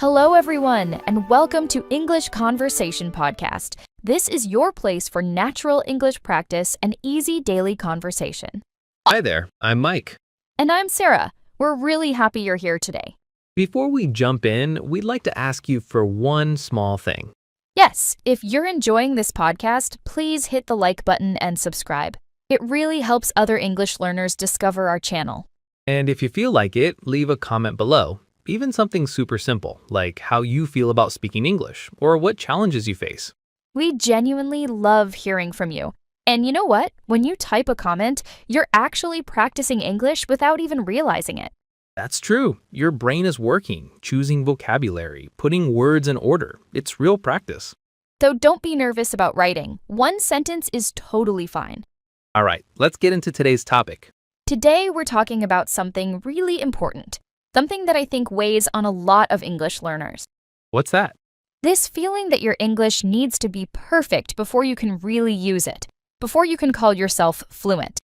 Hello, everyone, and welcome to English Conversation Podcast. This is your place for natural English practice and easy daily conversation. Hi there, I'm Mike. And I'm Sarah. We're really happy you're here today. Before we jump in, we'd like to ask you for one small thing. Yes, if you're enjoying this podcast, please hit the like button and subscribe. It really helps other English learners discover our channel. And if you feel like it, leave a comment below. Even something super simple, like how you feel about speaking English or what challenges you face. We genuinely love hearing from you. And you know what? When you type a comment, you're actually practicing English without even realizing it. That's true. Your brain is working, choosing vocabulary, putting words in order. It's real practice. So don't be nervous about writing. One sentence is totally fine. All right, let's get into today's topic. Today, we're talking about something really important. Something that I think weighs on a lot of English learners. What's that? This feeling that your English needs to be perfect before you can really use it, before you can call yourself fluent.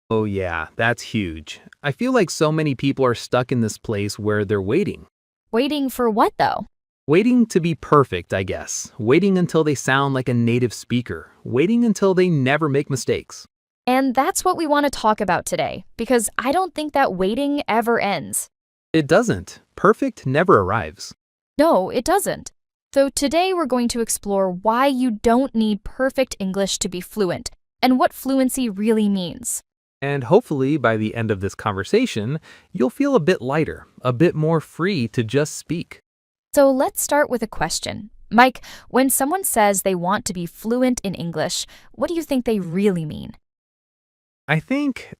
Oh yeah, that's huge. I feel like so many people are stuck in this place where they're waiting. Waiting for what, though? Waiting to be perfect, I guess. Waiting until they sound like a native speaker. Waiting until they never make mistakes. And that's what we want to talk about today, because I don't think that waiting ever ends. It doesn't. Perfect never arrives. No, it doesn't. So today we're going to explore why you don't need perfect English to be fluent, and what fluency really means. And hopefully, by the end of this conversation, you'll feel a bit lighter, a bit more free to just speak. So let's start with a question. Mike, when someone says they want to be fluent in English, what do you think they really mean? I think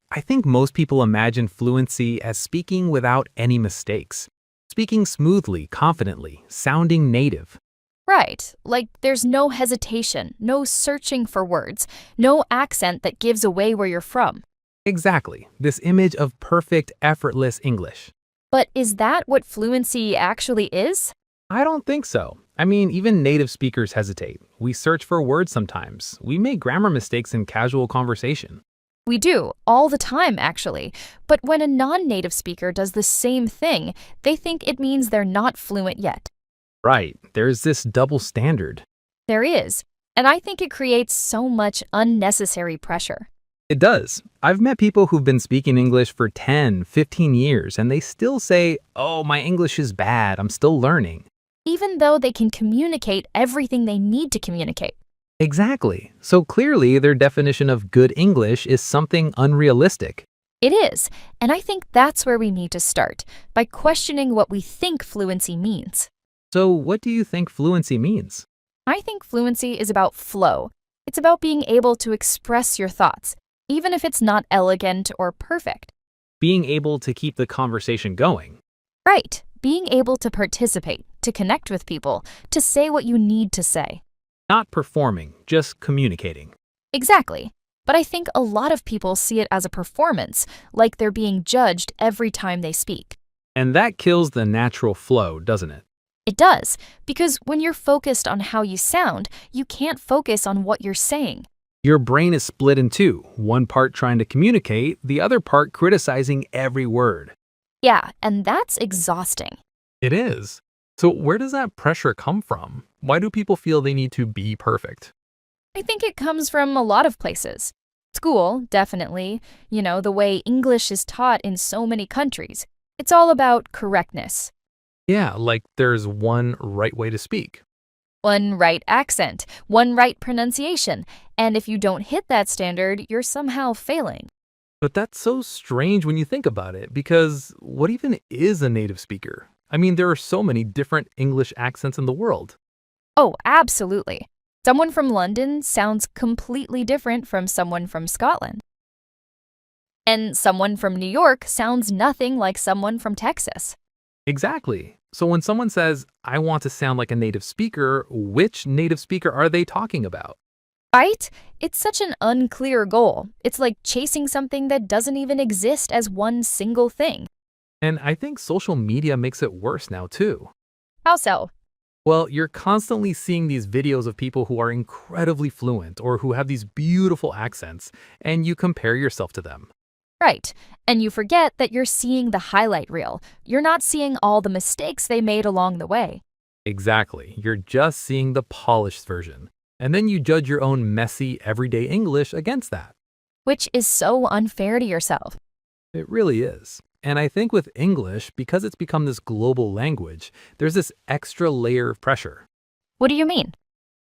most people imagine fluency as speaking without any mistakes. Speaking smoothly, confidently, sounding native. Right, like there's no hesitation, no searching for words, no accent that gives away where you're from. Exactly, this image of perfect, effortless English. But is that what fluency actually is? I don't think so. I mean, even native speakers hesitate. We search for words sometimes. We make grammar mistakes in casual conversation. We do, all the time, actually. But when a non-native speaker does the same thing, they think it means they're not fluent yet. Right, there's this double standard. There is, and I think it creates so much unnecessary pressure. It does. I've met people who've been speaking English for 10, 15 years, and they still say, "Oh, my English is bad, I'm still learning." Even though they can communicate everything they need to communicate. Exactly. So clearly, their definition of good English is something unrealistic. It is, and I think that's where we need to start, by questioning what we think fluency means. So what do you think fluency means? I think fluency is about flow. It's about being able to express your thoughts, even if it's not elegant or perfect. Being able to keep the conversation going. Right, being able to participate, to connect with people, to say what you need to say. Not performing, just communicating. Exactly. But I think a lot of people see it as a performance, like they're being judged every time they speak. And that kills the natural flow, doesn't it? It does, because when you're focused on how you sound, you can't focus on what you're saying. Your brain is split in two, one part trying to communicate, the other part criticizing every word. Yeah, and that's exhausting. It is. So where does that pressure come from? Why do people feel they need to be perfect? I think it comes from a lot of places. School, definitely. You know, the way English is taught in so many countries. It's all about correctness. Yeah, like there's one right way to speak. One right accent, one right pronunciation, and if you don't hit that standard, you're somehow failing. But that's so strange when you think about it, because what even is a native speaker? I mean, there are so many different English accents in the world. Oh, absolutely. Someone from London sounds completely different from someone from Scotland. And someone from New York sounds nothing like someone from Texas. Exactly. So when someone says, "I want to sound like a native speaker," which native speaker are they talking about? Right? It's such an unclear goal. It's like chasing something that doesn't even exist as one single thing. And I think social media makes it worse now, too. How so? Well, you're constantly seeing these videos of people who are incredibly fluent or who have these beautiful accents, and you compare yourself to them. Right. And you forget that you're seeing the highlight reel. You're not seeing all the mistakes they made along the way. Exactly. You're just seeing the polished version. And then you judge your own messy, everyday English against that. Which is so unfair to yourself. It really is. And I think with English, because it's become this global language, there's this extra layer of pressure. What do you mean?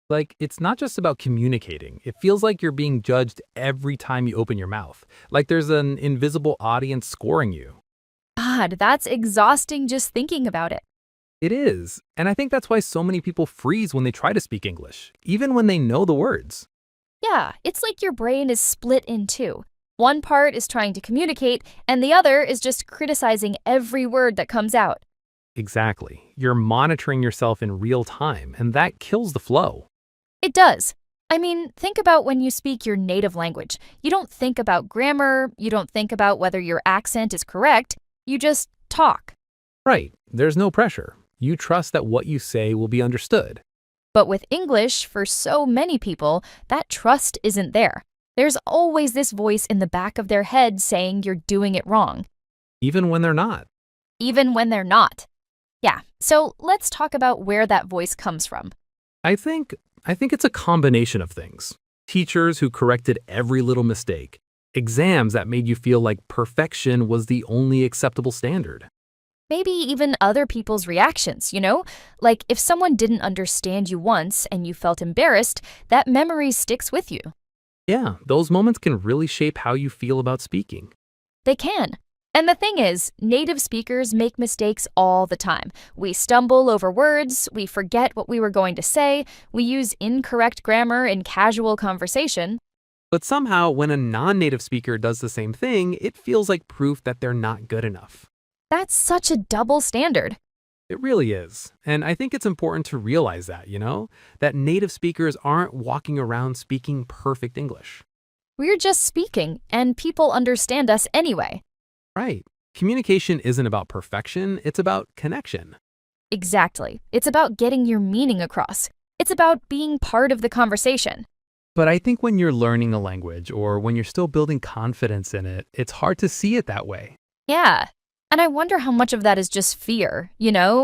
Like, it's not just about communicating. It feels like you're being judged every time you open your mouth. Like there's an invisible audience scoring you. God, that's exhausting just thinking about it. It is. And I think that's why so many people freeze when they try to speak English, even when they know the words. Yeah, it's like your brain is split in two. One part is trying to communicate, and the other is just criticizing every word that comes out. Exactly. You're monitoring yourself in real time, and that kills the flow. It does. I mean, think about when you speak your native language. You don't think about grammar, you don't think about whether your accent is correct, you just talk. Right. There's no pressure. You trust that what you say will be understood. But with English, for so many people, that trust isn't there. There's always this voice in the back of their head saying you're doing it wrong, Even when they're not. even when they're not. Yeah, so let's talk about where that voice comes from. I think it's a combination of things. Teachers who corrected every little mistake. Exams that made you feel like perfection was the only acceptable standard. Maybe even other people's reactions, you know? Like if someone didn't understand you once and you felt embarrassed, that memory sticks with you. Yeah, those moments can really shape how you feel about speaking. They can. And the thing is, native speakers make mistakes all the time. We stumble over words, we forget what we were going to say, we use incorrect grammar in casual conversation. But somehow, when a non-native speaker does the same thing, it feels like proof that they're not good enough. That's such a double standard. It really is. And I think it's important to realize that, that native speakers aren't walking around speaking perfect English. We're just speaking, and people understand us anyway. Right. Communication isn't about perfection, it's about connection. Exactly. It's about getting your meaning across. It's about being part of the conversation. But I think when you're learning a language or when you're still building confidence in it, it's hard to see it that way. Yeah. And I wonder how much of that is just fear,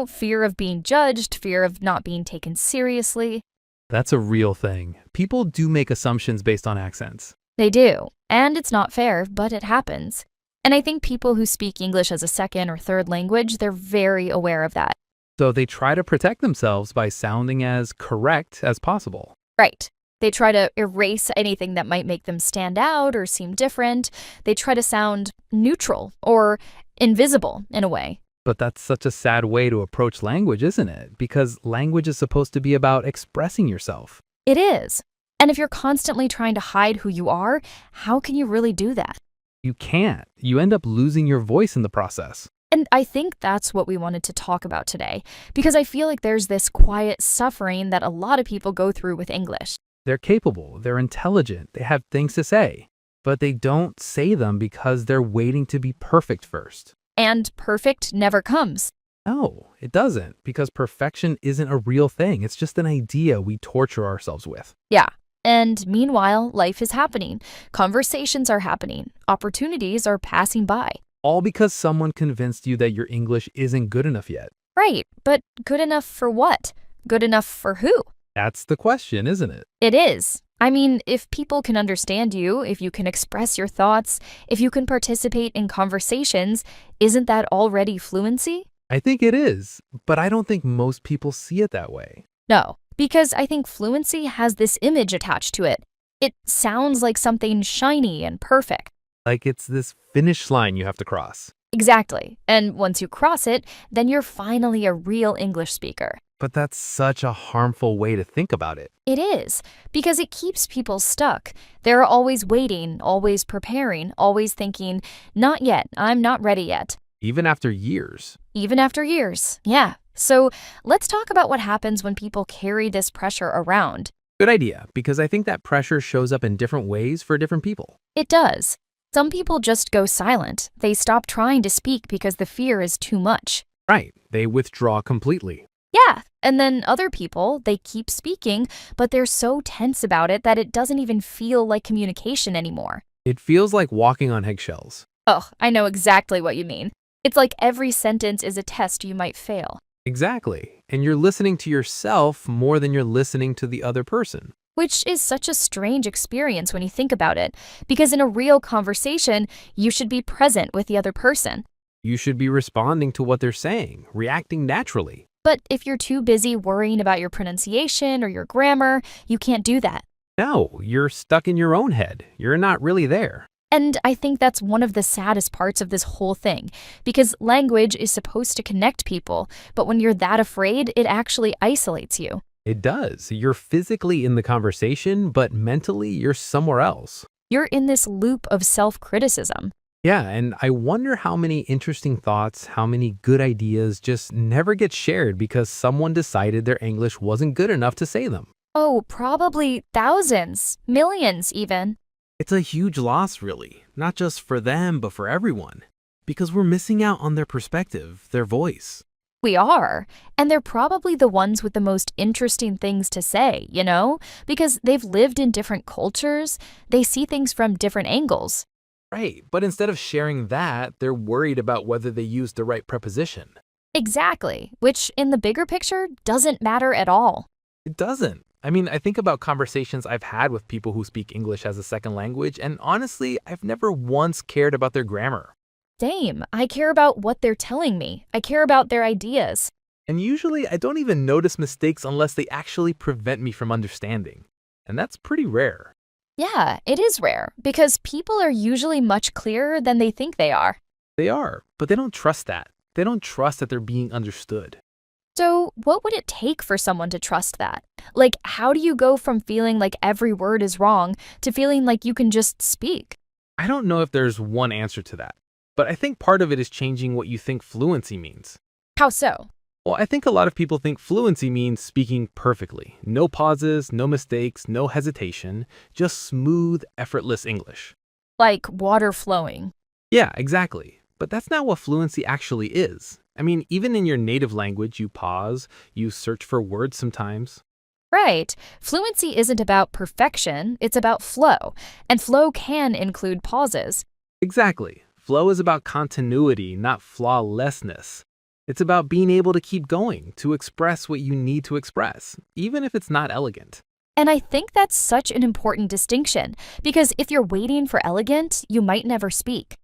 fear of being judged, fear of not being taken seriously. That's a real thing. People do make assumptions based on accents. They do. And it's not fair, but it happens. And I think people who speak English as a second or third language, they're very aware of that. So they try to protect themselves by sounding as correct as possible. Right. They try to erase anything that might make them stand out or seem different. They try to sound neutral or invisible in a way. But that's such a sad way to approach language, isn't it? Because language is supposed to be about expressing yourself. It is. And if you're constantly trying to hide who you are, how can you really do that? You can't. You end up losing your voice in the process. And I think that's what we wanted to talk about today, because I feel like there's this quiet suffering that a lot of people go through with English. They're capable, they're intelligent, they have things to say, but they don't say them because they're waiting to be perfect first. And perfect never comes. No, it doesn't, because perfection isn't a real thing. It's just an idea we torture ourselves with. Yeah. And meanwhile, life is happening. Conversations are happening. Opportunities are passing by. All because someone convinced you that your English isn't good enough yet. Right. But good enough for what? Good enough for who? That's the question, isn't it? It is. I mean, if people can understand you, if you can express your thoughts, if you can participate in conversations, isn't that already fluency? I think it is, but I don't think most people see it that way. No, because I think fluency has this image attached to it. It sounds like something shiny and perfect. Like it's this finish line you have to cross. Exactly. And once you cross it, then you're finally a real English speaker. But that's such a harmful way to think about it. It is, because it keeps people stuck. They're always waiting, always preparing, always thinking, not yet, I'm not ready yet. Even after years. Even after years, yeah. So let's talk about what happens when people carry this pressure around. Good idea, because I think that pressure shows up in different ways for different people. It does. Some people just go silent. They stop trying to speak because the fear is too much. Right, they withdraw completely. Yeah, and then other people, they keep speaking, but they're so tense about it that it doesn't even feel like communication anymore. It feels like walking on eggshells. Oh, I know exactly what you mean. It's like every sentence is a test you might fail. Exactly. And you're listening to yourself more than you're listening to the other person. Which is such a strange experience when you think about it, because in a real conversation, you should be present with the other person. You should be responding to what they're saying, reacting naturally. But if you're too busy worrying about your pronunciation or your grammar, you can't do that. No, you're stuck in your own head. You're not really there. And I think that's one of the saddest parts of this whole thing, because language is supposed to connect people, but when you're that afraid, it actually isolates you. It does. You're physically in the conversation, but mentally you're somewhere else. You're in this loop of self criticism. Yeah, and I wonder how many interesting thoughts, how many good ideas just never get shared because someone decided their English wasn't good enough to say them. Oh, probably thousands, millions even. It's a huge loss, really, not just for them, but for everyone, because we're missing out on their perspective, their voice. We are. And they're probably the ones with the most interesting things to say, you know? Because they've lived in different cultures, they see things from different angles. Right, but instead of sharing that, they're worried about whether they use the right preposition. Exactly, which in the bigger picture doesn't matter at all. It doesn't. I mean, I think about conversations I've had with people who speak English as a second language, and honestly, I've never once cared about their grammar. Same. I care about what they're telling me. I care about their ideas. And usually, I don't even notice mistakes unless they actually prevent me from understanding. And that's pretty rare. Yeah, it is rare because people are usually much clearer than they think they are. They are, but they don't trust that. They don't trust that they're being understood. So, what would it take for someone to trust that? Like, how do you go from feeling like every word is wrong to feeling like you can just speak? I don't know if there's one answer to that, but I think part of it is changing what you think fluency means. How so? Well, I think a lot of people think fluency means speaking perfectly. No pauses, no mistakes, no hesitation, just smooth, effortless English. Like water flowing. Yeah, exactly. But that's not what fluency actually is. I mean, even in your native language, you pause, you search for words sometimes. Right. Fluency isn't about perfection, it's about flow. And flow can include pauses. Exactly. Flow is about continuity, not flawlessness. It's about being able to keep going, to express what you need to express, even if it's not elegant. And I think that's such an important distinction, because if you're waiting for elegant, you might never speak.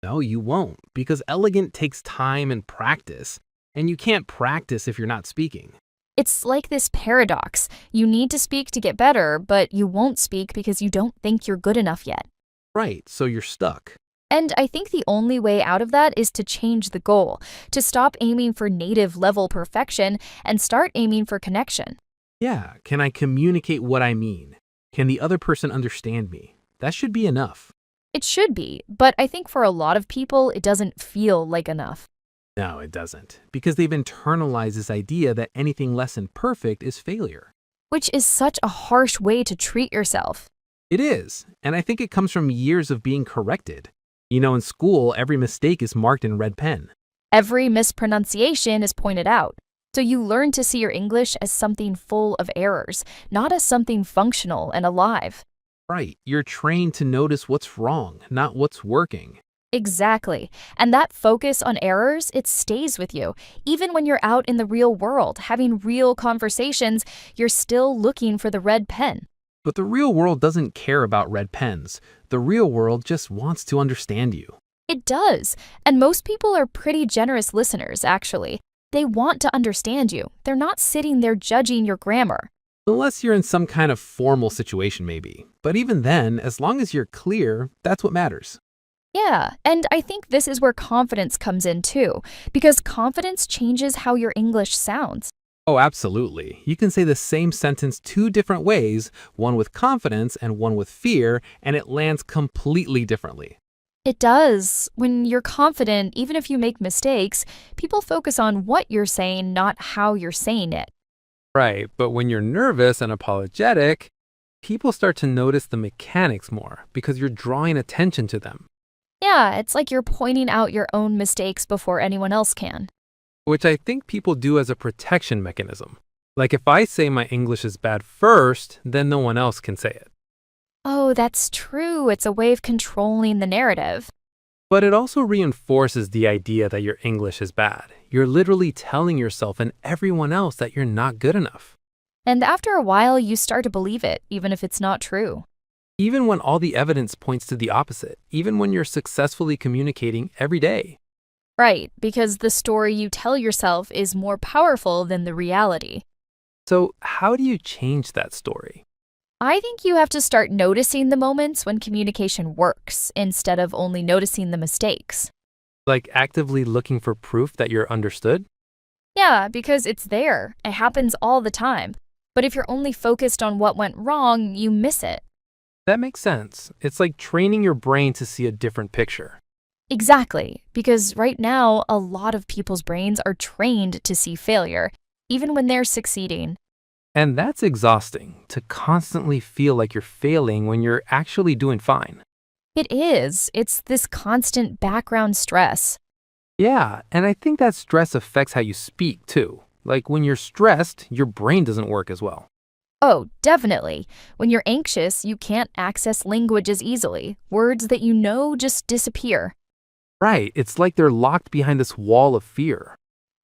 No, you won't, because elegant takes time and practice, and you can't practice if you're not speaking. It's like this paradox. You need to speak to get better, but you won't speak because you don't think you're good enough yet. Right, so you're stuck. And I think the only way out of that is to change the goal, to stop aiming for native level perfection and start aiming for connection. Yeah, can I communicate what I mean? Can the other person understand me? That should be enough. It should be, but I think for a lot of people, it doesn't feel like enough. No, it doesn't, because they've internalized this idea that anything less than perfect is failure. Which is such a harsh way to treat yourself. It is, and I think it comes from years of being corrected. You know, in school, every mistake is marked in red pen. Every mispronunciation is pointed out. So you learn to see your English as something full of errors, not as something functional and alive. Right, you're trained to notice what's wrong, not what's working. Exactly. And that focus on errors, it stays with you. Even when you're out in the real world, having real conversations, you're still looking for the red pen. But the real world doesn't care about red pens. The real world just wants to understand you. It does. And most people are pretty generous listeners, actually. They want to understand you. They're not sitting there judging your grammar. Unless you're in some kind of formal situation, maybe. But even then, as long as you're clear, that's what matters. Yeah, and I think this is where confidence comes in too, because confidence changes how your English sounds. Oh, absolutely. You can say the same sentence two different ways, one with confidence and one with fear, and it lands completely differently. It does. When you're confident, even if you make mistakes, people focus on what you're saying, not how you're saying it. Right, but when you're nervous and apologetic, people start to notice the mechanics more because you're drawing attention to them. Yeah, it's like you're pointing out your own mistakes before anyone else can. Which I think people do as a protection mechanism. Like if I say my English is bad first, then no one else can say it. Oh, that's true. It's a way of controlling the narrative. But it also reinforces the idea that your English is bad. You're literally telling yourself and everyone else that you're not good enough. And after a while, you start to believe it, even if it's not true. Even when all the evidence points to the opposite, even when you're successfully communicating every day. Right, because the story you tell yourself is more powerful than the reality. So, how do you change that story? I think you have to start noticing the moments when communication works instead of only noticing the mistakes. Like actively looking for proof that you're understood? Yeah, because it's there. It happens all the time. But if you're only focused on what went wrong, you miss it. That makes sense. It's like training your brain to see a different picture. Exactly, because right now, a lot of people's brains are trained to see failure, even when they're succeeding. And that's exhausting, to constantly feel like you're failing when you're actually doing fine. It is. It's this constant background stress. Yeah, and I think that stress affects how you speak too. Like when you're stressed, your brain doesn't work as well. Oh, definitely. When you're anxious, you can't access language as easily. Words that you know just disappear. Right, it's like they're locked behind this wall of fear.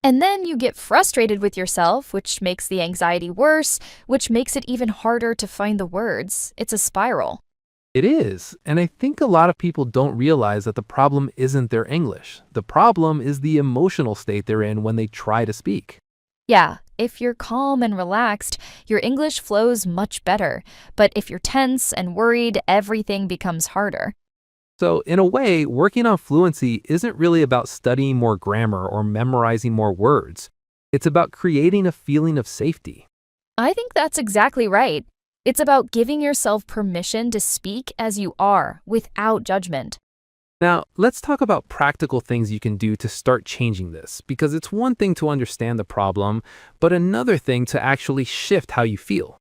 And then you get frustrated with yourself, which makes the anxiety worse, which makes it even harder to find the words. It's a spiral. It is, and I think a lot of people don't realize that the problem isn't their English. The problem is the emotional state they're in when they try to speak. Yeah, if you're calm and relaxed, your English flows much better. But if you're tense and worried, everything becomes harder. So, in a way, working on fluency isn't really about studying more grammar or memorizing more words. It's about creating a feeling of safety. I think that's exactly right. It's about giving yourself permission to speak as you are, without judgment. Now, let's talk about practical things you can do to start changing this, because it's one thing to understand the problem, but another thing to actually shift how you feel.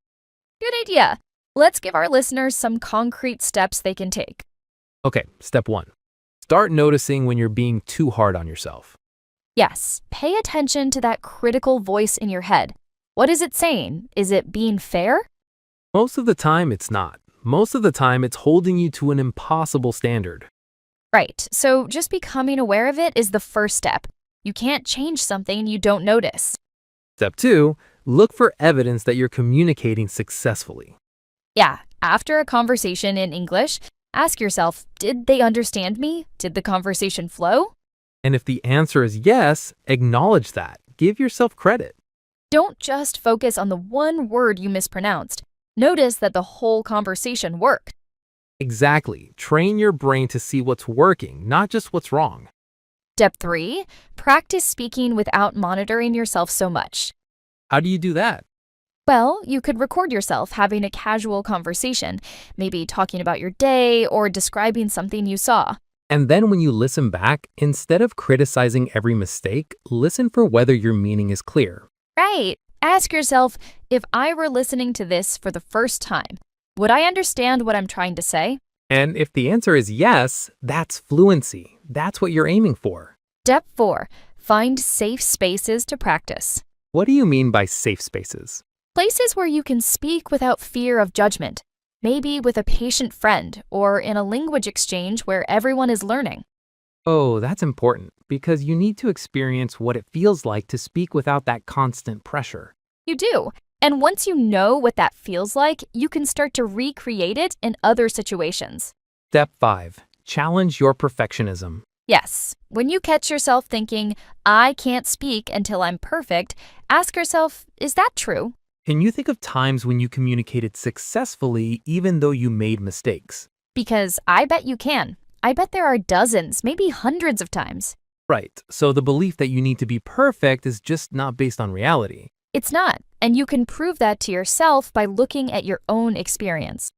Good idea. Let's give our listeners some concrete steps they can take. Okay, step one. Start noticing when you're being too hard on yourself. Yes, pay attention to that critical voice in your head. What is it saying? Is it being fair? Most of the time, it's not. Most of the time, it's holding you to an impossible standard. Right, so just becoming aware of it is the first step. You can't change something you don't notice. Step two, look for evidence that you're communicating successfully. Yeah, after a conversation in English, ask yourself, did they understand me? Did the conversation flow? And if the answer is yes, acknowledge that. Give yourself credit. Don't just focus on the one word you mispronounced. Notice that the whole conversation worked. Exactly. Train your brain to see what's working, not just what's wrong. Step 3, practice speaking without monitoring yourself so much. How do you do that? Well, you could record yourself having a casual conversation, maybe talking about your day or describing something you saw. And then when you listen back, instead of criticizing every mistake, listen for whether your meaning is clear. Right. Ask yourself, if I were listening to this for the first time, would I understand what I'm trying to say? And if the answer is yes, that's fluency. That's what you're aiming for. Step 4, find safe spaces to practice. What do you mean by safe spaces? Places where you can speak without fear of judgment, maybe with a patient friend or in a language exchange where everyone is learning. Oh, that's important because you need to experience what it feels like to speak without that constant pressure. You do. And once you know what that feels like, you can start to recreate it in other situations. Step 5. Challenge your perfectionism. Yes, when you catch yourself thinking, I can't speak until I'm perfect, ask yourself, is that true? Can you think of times when you communicated successfully even though you made mistakes? Because I bet you can. I bet there are dozens, maybe hundreds of times. Right, so the belief that you need to be perfect is just not based on reality. It's not, and you can prove that to yourself by looking at your own experience.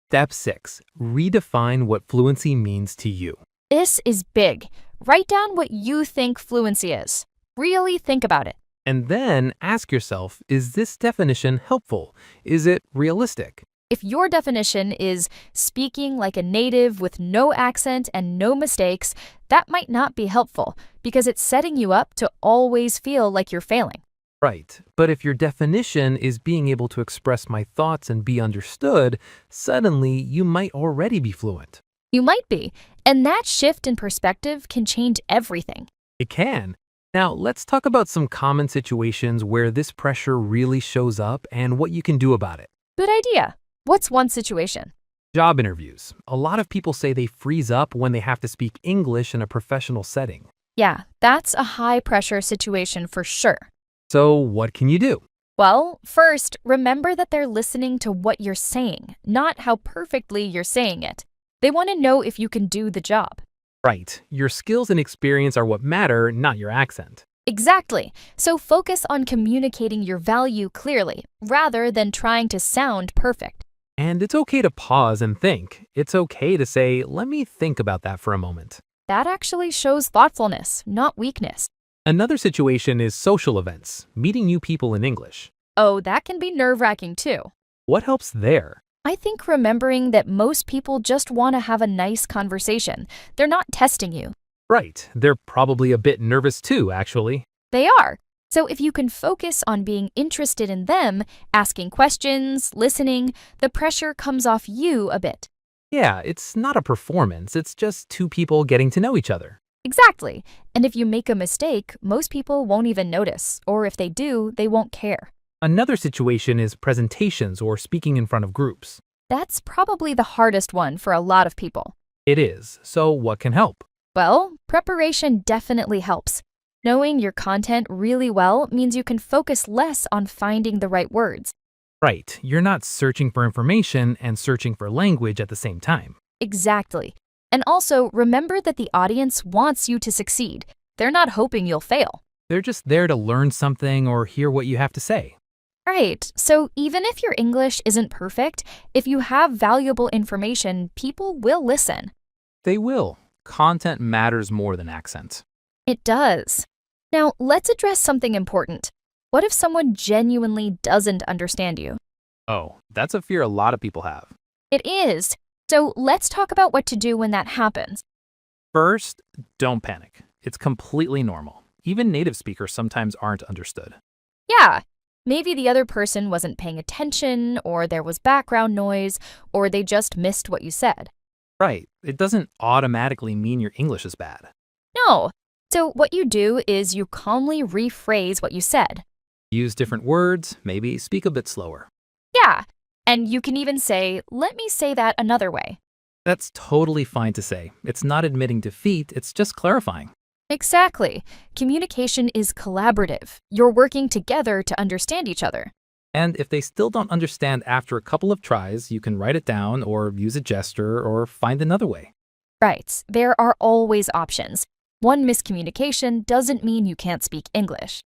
Step 6. Redefine what fluency means to you. This is big. Write down what you think fluency is. Really think about it. And then ask yourself, is this definition helpful? Is it realistic? If your definition is speaking like a native with no accent and no mistakes, that might not be helpful because it's setting you up to always feel like you're failing. Right, but if your definition is being able to express my thoughts and be understood, suddenly you might already be fluent. You might be, and that shift in perspective can change everything. It can. Now, let's talk about some common situations where this pressure really shows up and what you can do about it. Good idea. What's one situation? Job interviews. A lot of people say they freeze up when they have to speak English in a professional setting. Yeah, that's a high pressure situation for sure. So, what can you do? Well, first, remember that they're listening to what you're saying, not how perfectly you're saying it. They want to know if you can do the job. Right. Your skills and experience are what matter, not your accent. Exactly. So focus on communicating your value clearly, rather than trying to sound perfect. And it's okay to pause and think. It's okay to say, let me think about that for a moment. That actually shows thoughtfulness, not weakness. Another situation is social events, meeting new people in English. Oh, that can be nerve-wracking too. What helps there? I think remembering that most people just want to have a nice conversation. They're not testing you. Right. They're probably a bit nervous too, actually. They are. So if you can focus on being interested in them, asking questions, listening, the pressure comes off you a bit. Yeah, it's not a performance, it's just two people getting to know each other. Exactly. And if you make a mistake, most people won't even notice, or if they do, they won't care. Another situation is presentations or speaking in front of groups. That's probably the hardest one for a lot of people. It is. So what can help? Well, preparation definitely helps. Knowing your content really well means you can focus less on finding the right words. Right. You're not searching for information and searching for language at the same time. Exactly. And also, remember that the audience wants you to succeed. They're not hoping you'll fail. They're just there to learn something or hear what you have to say. Right. So even if your English isn't perfect, if you have valuable information, people will listen. They will. Content matters more than accent. It does. Now, let's address something important. What if someone genuinely doesn't understand you? Oh, that's a fear a lot of people have. It is. So let's talk about what to do when that happens. First, don't panic. It's completely normal. Even native speakers sometimes aren't understood. Yeah, maybe the other person wasn't paying attention, or there was background noise, or they just missed what you said. Right. It doesn't automatically mean your English is bad. No. So what you do is you calmly rephrase what you said. Use different words, maybe speak a bit slower. Yeah. And you can even say, let me say that another way. That's totally fine to say. It's not admitting defeat, it's just clarifying. Exactly. Communication is collaborative. You're working together to understand each other. And if they still don't understand after a couple of tries, you can write it down or use a gesture or find another way. Right. There are always options. One miscommunication doesn't mean you can't speak English.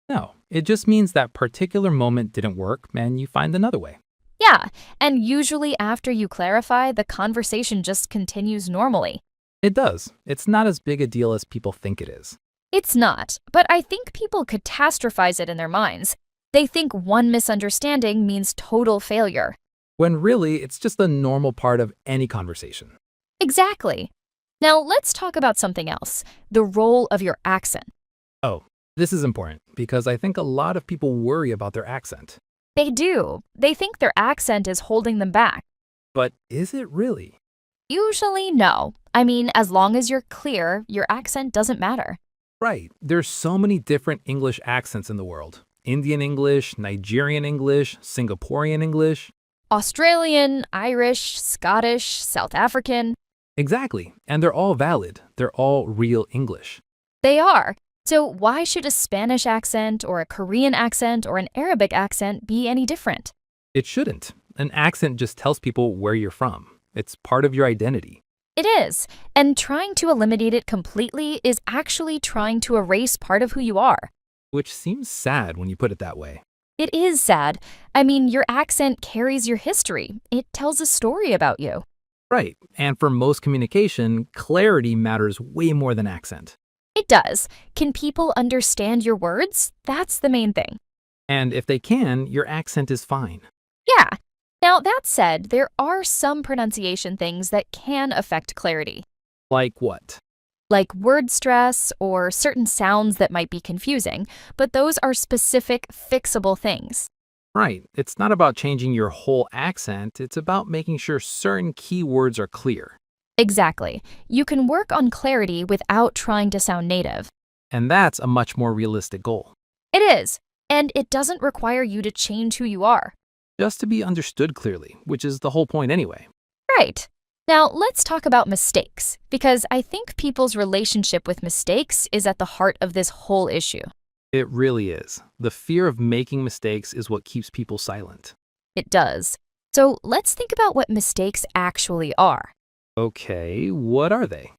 No, it just means that particular moment didn't work and you find another way. Yeah, and usually after you clarify, the conversation just continues normally. It does. It's not as big a deal as people think it is. It's not, but I think people catastrophize it in their minds. They think one misunderstanding means total failure. When really, it's just a normal part of any conversation. Exactly. Now let's talk about something else, the role of your accent. Oh, this is important because I think a lot of people worry about their accent. They do. They think their accent is holding them back. But is it really? Usually, no. I mean, as long as you're clear, your accent doesn't matter. Right. There's so many different English accents in the world. Indian English, Nigerian English, Singaporean English. Australian, Irish, Scottish, South African. Exactly. And they're all valid. They're all real English. They are. So why should a Spanish accent or a Korean accent or an Arabic accent be any different? It shouldn't. An accent just tells people where you're from. It's part of your identity. It is. And trying to eliminate it completely is actually trying to erase part of who you are. Which seems sad when you put it that way. It is sad. I mean, your accent carries your history. It tells a story about you. Right. And for most communication, clarity matters way more than accent. It does. Can people understand your words? That's the main thing. And if they can, your accent is fine. Yeah. Now, that said, there are some pronunciation things that can affect clarity, Like what? like word stress or certain sounds that might be confusing, but those are specific, fixable things. Right. It's not about changing your whole accent, it's about making sure certain key words are clear. Exactly. You can work on clarity without trying to sound native. And that's a much more realistic goal. It is, and it doesn't require you to change who you are. Just to be understood clearly, which is the whole point anyway. Right. Now, let's talk about mistakes, because I think people's relationship with mistakes is at the heart of this whole issue. It really is. The fear of making mistakes is what keeps people silent. It does. So let's think about what mistakes actually are. Okay, what are they?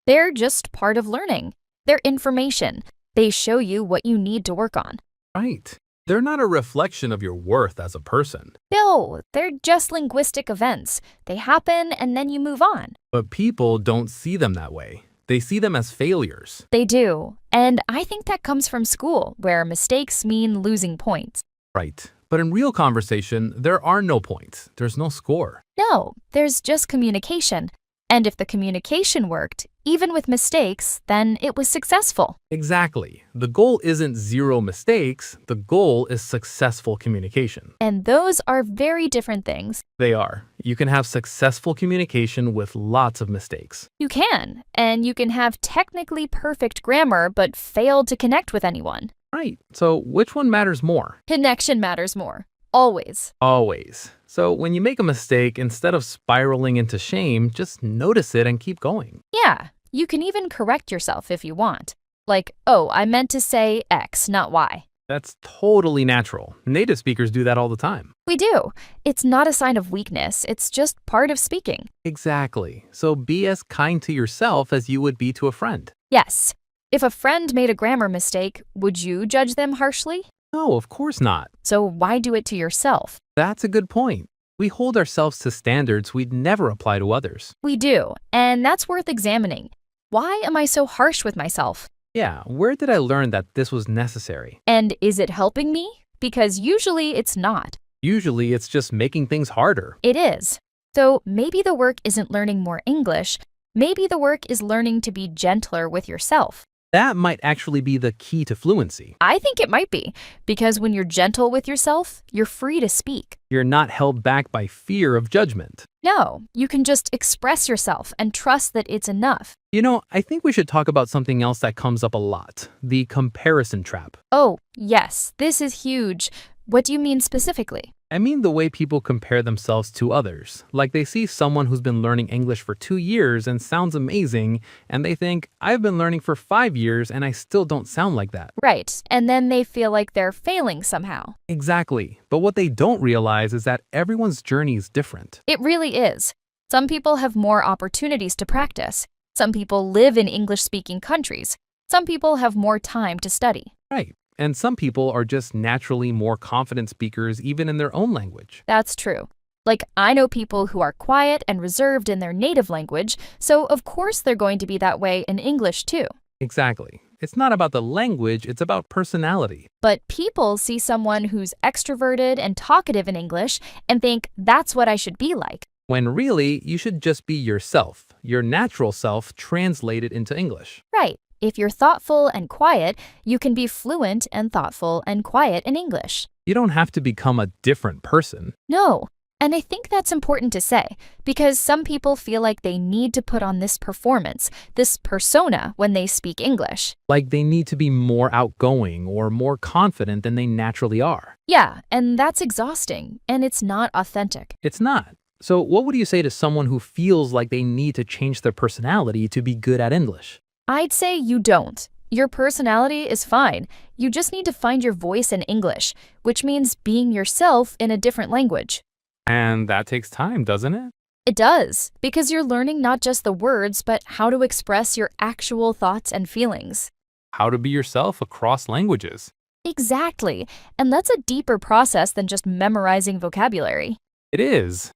They're just part of learning. They're information. They show you what you need to work on. Right. They're not a reflection of your worth as a person. No, they're just linguistic events. They happen and then you move on. But people don't see them that way. They see them as failures. They do. And I think that comes from school, where mistakes mean losing points. Right. But in real conversation, there are no points. There's no score. No, there's just communication. And if the communication worked, even with mistakes, then it was successful. Exactly. The goal isn't zero mistakes. The goal is successful communication. And those are very different things. They are. You can have successful communication with lots of mistakes. You can, and you can have technically perfect grammar but fail to connect with anyone. Right. So which one matters more? Connection matters more. Always. Always. So when you make a mistake, instead of spiraling into shame, just notice it and keep going. Yeah, you can even correct yourself if you want. Like, oh, I meant to say X, not Y. That's totally natural. Native speakers do that all the time. We do. It's not a sign of weakness, it's just part of speaking. Exactly. So be as kind to yourself as you would be to a friend. Yes. If a friend made a grammar mistake, would you judge them harshly? No, of course not. So why do it to yourself? That's a good point. We hold ourselves to standards we'd never apply to others. We do, and that's worth examining. Why am I so harsh with myself? Yeah, where did I learn that this was necessary? And is it helping me? Because usually it's not. Usually it's just making things harder. It is. So maybe the work isn't learning more English. Maybe the work is learning to be gentler with yourself. That might actually be the key to fluency. I think it might be, because when you're gentle with yourself, you're free to speak. You're not held back by fear of judgment. No, you can just express yourself and trust that it's enough. You know, I think we should talk about something else that comes up a lot, the comparison trap. Oh, yes, this is huge. What do you mean specifically? I mean the way people compare themselves to others. Like they see someone who's been learning English for 2 years and sounds amazing, and they think, I've been learning for 5 years and I still don't sound like that. Right, and then they feel like they're failing somehow. Exactly. But what they don't realize is that everyone's journey is different. It really is. Some people have more opportunities to practice. Some people live in English-speaking countries. Some people have more time to study. Right. And some people are just naturally more confident speakers even in their own language. That's true. Like, I know people who are quiet and reserved in their native language, so of course they're going to be that way in English too. Exactly. It's not about the language, it's about personality. But people see someone who's extroverted and talkative in English and think that's what I should be like. When really, you should just be yourself, your natural self translated into English. Right. If you're thoughtful and quiet, you can be fluent and thoughtful and quiet in English. You don't have to become a different person. No. And I think that's important to say, because some people feel like they need to put on this performance, this persona, when they speak English. Like they need to be more outgoing or more confident than they naturally are. Yeah, and that's exhausting, and it's not authentic. It's not. So what would you say to someone who feels like they need to change their personality to be good at English? I'd say you don't. Your personality is fine. You just need to find your voice in English, which means being yourself in a different language. And that takes time, doesn't it? It does, because you're learning not just the words, but how to express your actual thoughts and feelings. How to be yourself across languages. Exactly, and that's a deeper process than just memorizing vocabulary. It is.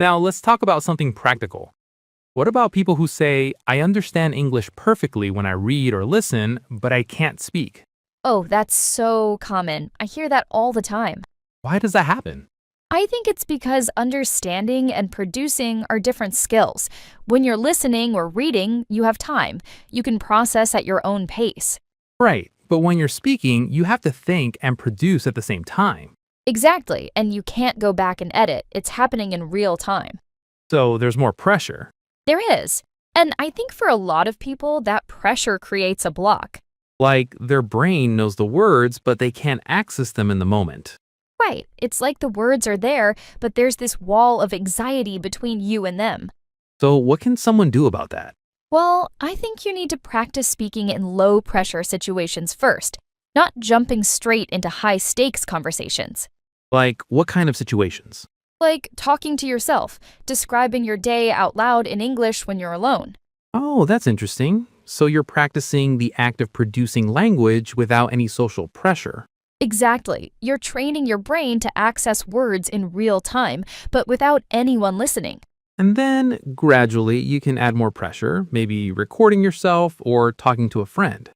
Now let's talk about something practical. What about people who say, I understand English perfectly when I read or listen, but I can't speak? Oh, that's so common. I hear that all the time. Why does that happen? I think it's because understanding and producing are different skills. When you're listening or reading, you have time. You can process at your own pace. Right, but when you're speaking, you have to think and produce at the same time. Exactly, and you can't go back and edit. It's happening in real time. So there's more pressure. There is. And I think for a lot of people, that pressure creates a block. Like their brain knows the words, but they can't access them in the moment. Right, it's like the words are there, but there's this wall of anxiety between you and them. So, what can someone do about that? Well, I think you need to practice speaking in low pressure situations first, not jumping straight into high stakes conversations. Like, what kind of situations? Like talking to yourself, describing your day out loud in English when you're alone. Oh, that's interesting. So, you're practicing the act of producing language without any social pressure. Exactly. You're training your brain to access words in real time, but without anyone listening. And then, gradually, you can add more pressure, maybe recording yourself or talking to a friend.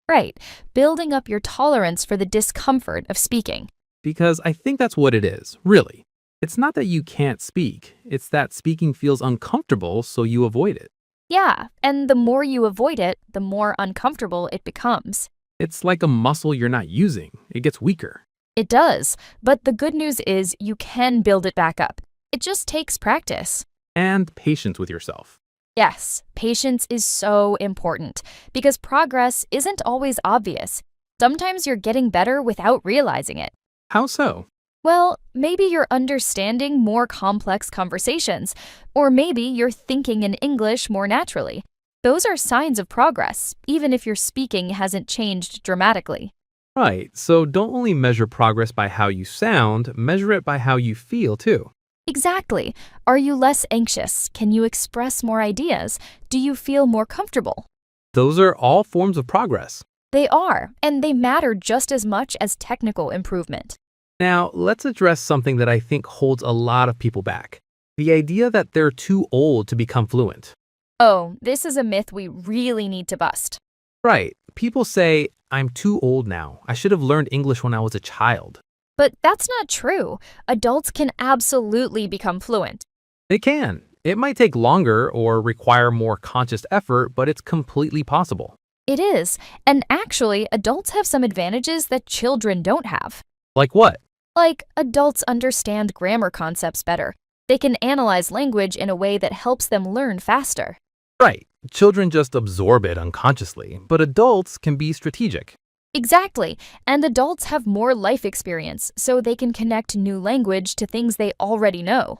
Right, building up your tolerance for the discomfort of speaking. Because I think that's what it is, really. It's not that you can't speak, it's that speaking feels uncomfortable, so you avoid it. Yeah, and the more you avoid it, the more uncomfortable it becomes. It's like a muscle you're not using, it gets weaker. It does, but the good news is you can build it back up. It just takes practice. And patience with yourself. Yes, patience is so important because progress isn't always obvious. Sometimes you're getting better without realizing it. How so? Well, maybe you're understanding more complex conversations, or maybe you're thinking in English more naturally. Those are signs of progress, even if your speaking hasn't changed dramatically. Right, so don't only measure progress by how you sound, measure it by how you feel too. Exactly. Are you less anxious? Can you express more ideas? Do you feel more comfortable? Those are all forms of progress. They are, and they matter just as much as technical improvement. Now, let's address something that I think holds a lot of people back. The idea that they're too old to become fluent. Oh, this is a myth we really need to bust. Right, people say, I'm too old now. I should have learned English when I was a child. But that's not true. Adults can absolutely become fluent. It can. It might take longer or require more conscious effort, but it's completely possible. It is, and actually, adults have some advantages that children don't have. Like what? Like, adults understand grammar concepts better. They can analyze language in a way that helps them learn faster. Right. Children just absorb it unconsciously, but adults can be strategic. Exactly, and adults have more life experience, so they can connect new language to things they already know.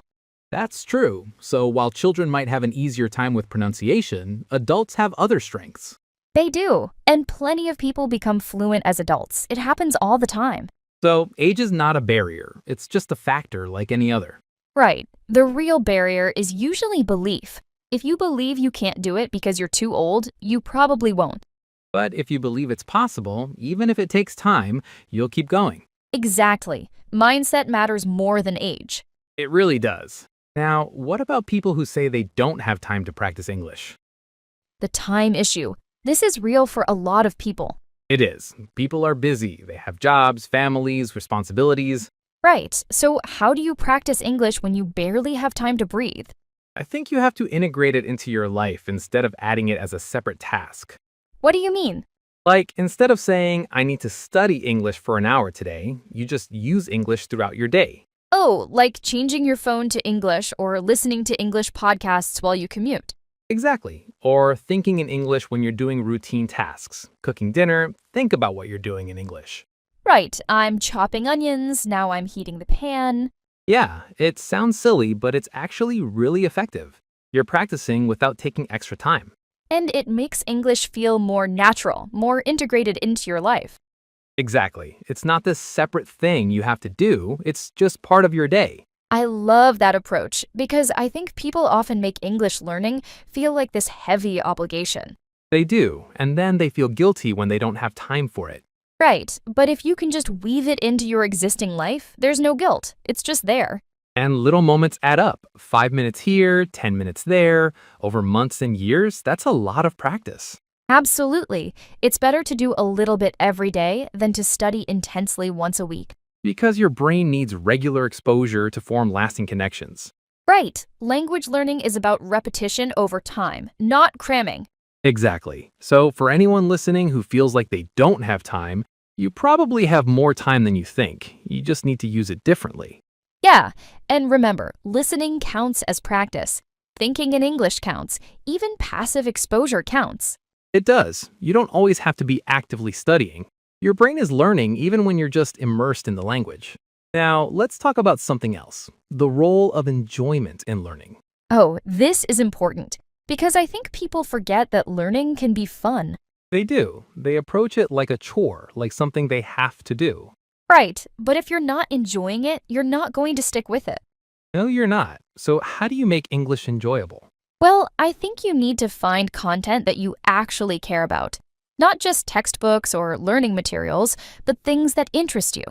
That's true. So while children might have an easier time with pronunciation, adults have other strengths. They do, and plenty of people become fluent as adults. It happens all the time. So age is not a barrier, it's just a factor like any other. Right, the real barrier is usually belief. If you believe you can't do it because you're too old, you probably won't. But if you believe it's possible, even if it takes time, you'll keep going. Exactly. Mindset matters more than age. It really does. Now, what about people who say they don't have time to practice English? The time issue. This is real for a lot of people. It is. People are busy. They have jobs, families, responsibilities. Right, so how do you practice English when you barely have time to breathe? I think you have to integrate it into your life instead of adding it as a separate task. What do you mean? Like, instead of saying, I need to study English for an hour today, you just use English throughout your day. Oh, like changing your phone to English or listening to English podcasts while you commute. Exactly. Or thinking in English when you're doing routine tasks. Cooking dinner, think about what you're doing in English. Right, I'm chopping onions, now I'm heating the pan. Yeah, it sounds silly, but it's actually really effective. You're practicing without taking extra time. And it makes English feel more natural, more integrated into your life. Exactly. It's not this separate thing you have to do, it's just part of your day. I love that approach because I think people often make English learning feel like this heavy obligation. They do, and then they feel guilty when they don't have time for it. Right, but if you can just weave it into your existing life, there's no guilt. It's just there. And little moments add up. 5 minutes here, 10 minutes there. Over months and years, that's a lot of practice. Absolutely. It's better to do a little bit every day than to study intensely once a week. Because your brain needs regular exposure to form lasting connections. Right. Language learning is about repetition over time, not cramming. Exactly. So for anyone listening who feels like they don't have time, you probably have more time than you think. You just need to use it differently. Yeah, and remember, listening counts as practice. thinking in English counts. Even passive exposure counts. It does. You don't always have to be actively studying. Your brain is learning even when you're just immersed in the language. Now, let's talk about something else, the role of enjoyment in learning. Oh, this is important because I think people forget that learning can be fun. They do. They approach it like a chore, like something they have to do. Right, but if you're not enjoying it, you're not going to stick with it. No, you're not. So, how do you make English enjoyable? Well, I think you need to find content that you actually care about. Not just textbooks or learning materials, but things that interest you.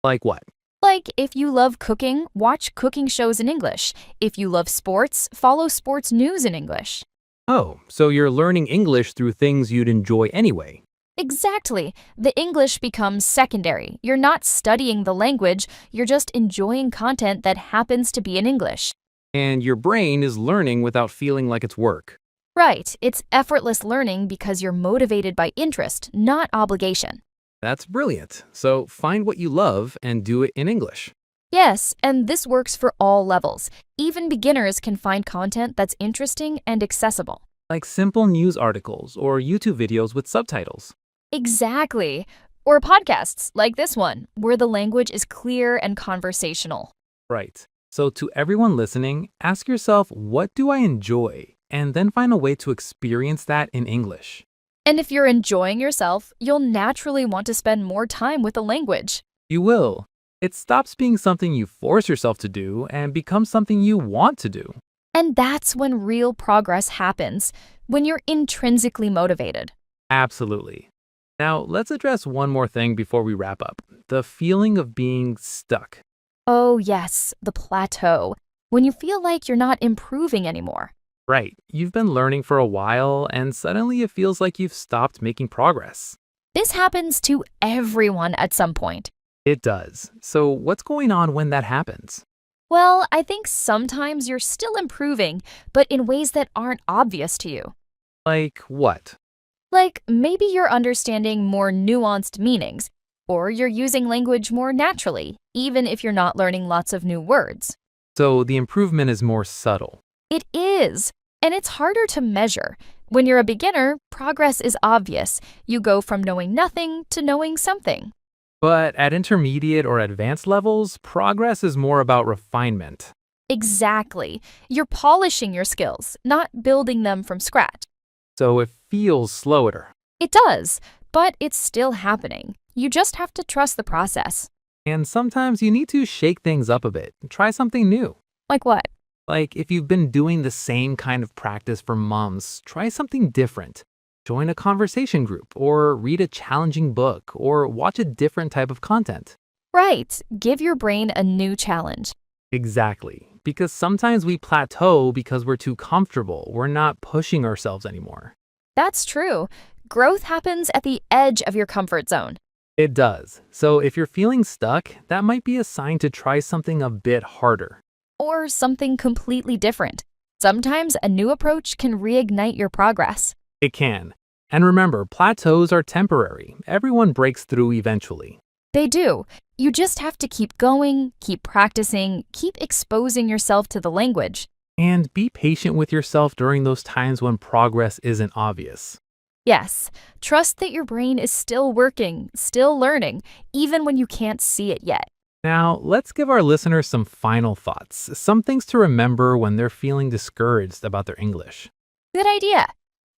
Like what? Like, if you love cooking, watch cooking shows in English. If you love sports, follow sports news in English. Oh, so you're learning English through things you'd enjoy anyway. Exactly. The English becomes secondary. You're not studying the language, you're just enjoying content that happens to be in English. And your brain is learning without feeling like it's work. Right, it's effortless learning because you're motivated by interest, not obligation. That's brilliant. So, find what you love and do it in English. Yes, and this works for all levels. Even beginners can find content that's interesting and accessible. Like simple news articles or YouTube videos with subtitles. Exactly. Or podcasts like this one, where the language is clear and conversational. Right. So, to everyone listening, ask yourself, what do I enjoy? And then find a way to experience that in English. And if you're enjoying yourself, you'll naturally want to spend more time with the language. You will. It stops being something you force yourself to do and becomes something you want to do. And that's when real progress happens, when you're intrinsically motivated. Absolutely. Now, let's address one more thing before we wrap up, the feeling of being stuck. Oh, yes, the plateau, when you feel like you're not improving anymore. Right. You've been learning for a while, and suddenly it feels like you've stopped making progress. This happens to everyone at some point. It does. So, what's going on when that happens? Well, I think sometimes you're still improving, but in ways that aren't obvious to you. Like what? Like maybe you're understanding more nuanced meanings, or you're using language more naturally, even if you're not learning lots of new words. So, the improvement is more subtle. It is, and it's harder to measure. When you're a beginner, progress is obvious. You go from knowing nothing to knowing something. But at intermediate or advanced levels, progress is more about refinement. Exactly. You're polishing your skills, not building them from scratch. So, it feels slower. It does, but it's still happening. You just have to trust the process. And sometimes you need to shake things up a bit, try something new. Like what? Like if you've been doing the same kind of practice for months, try something different. Join a conversation group, or read a challenging book, or watch a different type of content. Right. Give your brain a new challenge. Exactly. Because sometimes we plateau because we're too comfortable. We're not pushing ourselves anymore. That's true. Growth happens at the edge of your comfort zone. It does. So if you're feeling stuck, that might be a sign to try something a bit harder. Or something completely different. Sometimes a new approach can reignite your progress. It can. And remember, plateaus are temporary. Everyone breaks through eventually. They do. You just have to keep going, keep practicing, keep exposing yourself to the language. And be patient with yourself during those times when progress isn't obvious. Yes, trust that your brain is still working, still learning, even when you can't see it yet. Now, let's give our listeners some final thoughts, some things to remember when they're feeling discouraged about their English. Good idea.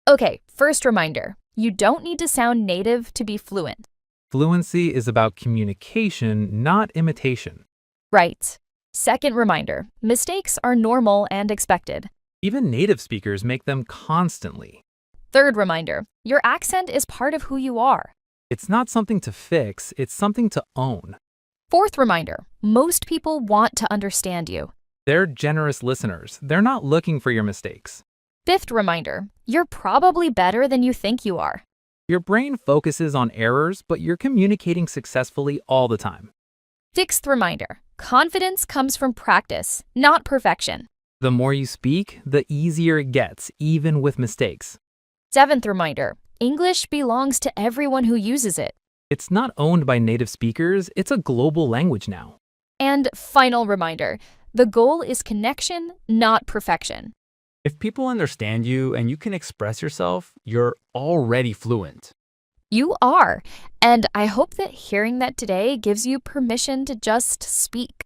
Okay, first reminder, you don't need to sound native to be fluent. Fluency is about communication, not imitation. Right. Second reminder, mistakes are normal and expected. Even native speakers make them constantly. Third reminder, your accent is part of who you are. It's not something to fix, it's something to own. Fourth reminder, most people want to understand you. They're generous listeners. They're not looking for your mistakes. Fifth reminder, you're probably better than you think you are. Your brain focuses on errors, but you're communicating successfully all the time. Sixth reminder, confidence comes from practice, not perfection. The more you speak, the easier it gets, even with mistakes. Seventh reminder, English belongs to everyone who uses it. It's not owned by native speakers, it's a global language now. And final reminder, the goal is connection, not perfection. If people understand you and you can express yourself, you're already fluent. You are. And I hope that hearing that today gives you permission to just speak,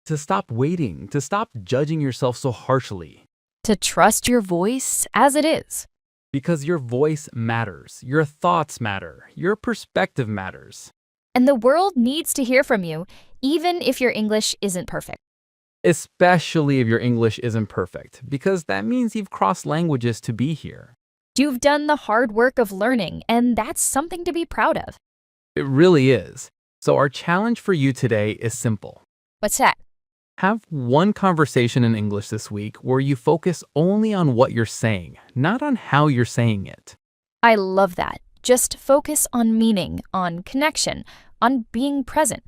To stop waiting, to stop judging yourself so harshly. to trust your voice as it is. Because your voice matters, your thoughts matter, your perspective matters. And the world needs to hear from you, even if your English isn't perfect. Especially if your English isn't perfect, because that means you've crossed languages to be here. You've done the hard work of learning, and that's something to be proud of. It really is. So our challenge for you today is simple. What's that? Have one conversation in English this week where you focus only on what you're saying, not on how you're saying it. I love that. Just focus on meaning, on connection, on being present.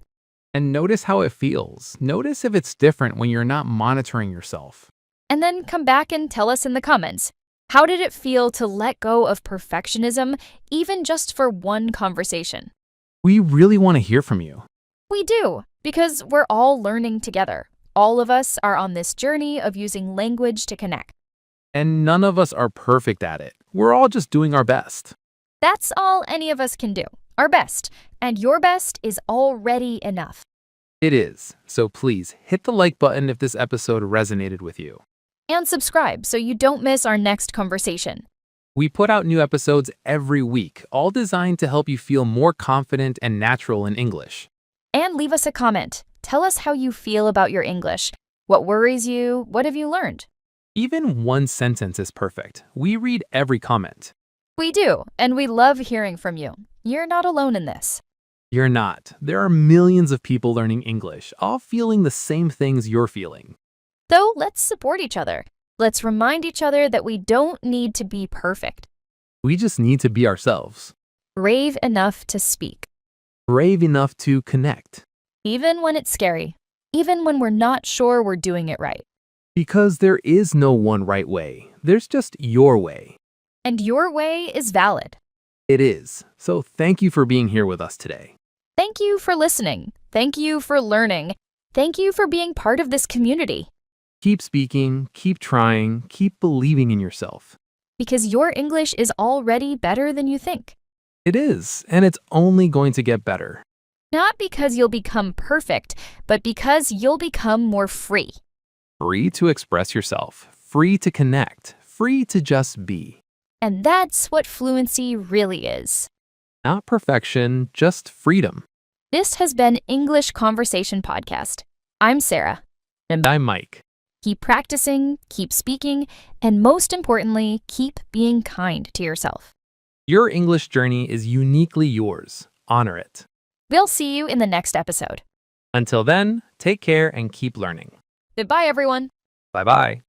And notice how it feels. Notice if it's different when you're not monitoring yourself. And then come back and tell us in the comments. How did it feel to let go of perfectionism, even just for one conversation? We really want to hear from you. We do, because we're all learning together. All of us are on this journey of using language to connect. And none of us are perfect at it. We're all just doing our best. That's all any of us can do, our best, and your best is already enough. It is. So please hit the like button if this episode resonated with you. And subscribe so you don't miss our next conversation. We put out new episodes every week, all designed to help you feel more confident and natural in English. And leave us a comment. Tell us how you feel about your English. What worries you? What have you learned? Even one sentence is perfect. We read every comment. We do, and we love hearing from you. You're not alone in this. You're not. There are millions of people learning English, all feeling the same things you're feeling. So let's support each other. Let's remind each other that we don't need to be perfect. We just need to be ourselves. Brave enough to speak, Brave enough to connect. even when it's scary, even when we're not sure we're doing it right. Because there is no one right way. There's just your way. And your way is valid. It is. So thank you for being here with us today. Thank you for listening. Thank you for learning. Thank you for being part of this community. Keep speaking, keep trying, keep believing in yourself. Because your English is already better than you think. It is, and it's only going to get better. Not because you'll become perfect, but because you'll become more free. Free to express yourself, free to connect, free to just be. And that's what fluency really is. Not perfection, just freedom. This has been English Conversation Podcast. I'm Sarah. And I'm Mike. Keep practicing, keep speaking, and most importantly, keep being kind to yourself. Your English journey is uniquely yours. Honor it. We'll see you in the next episode. Until then, take care and keep learning. Goodbye, everyone. Bye-bye.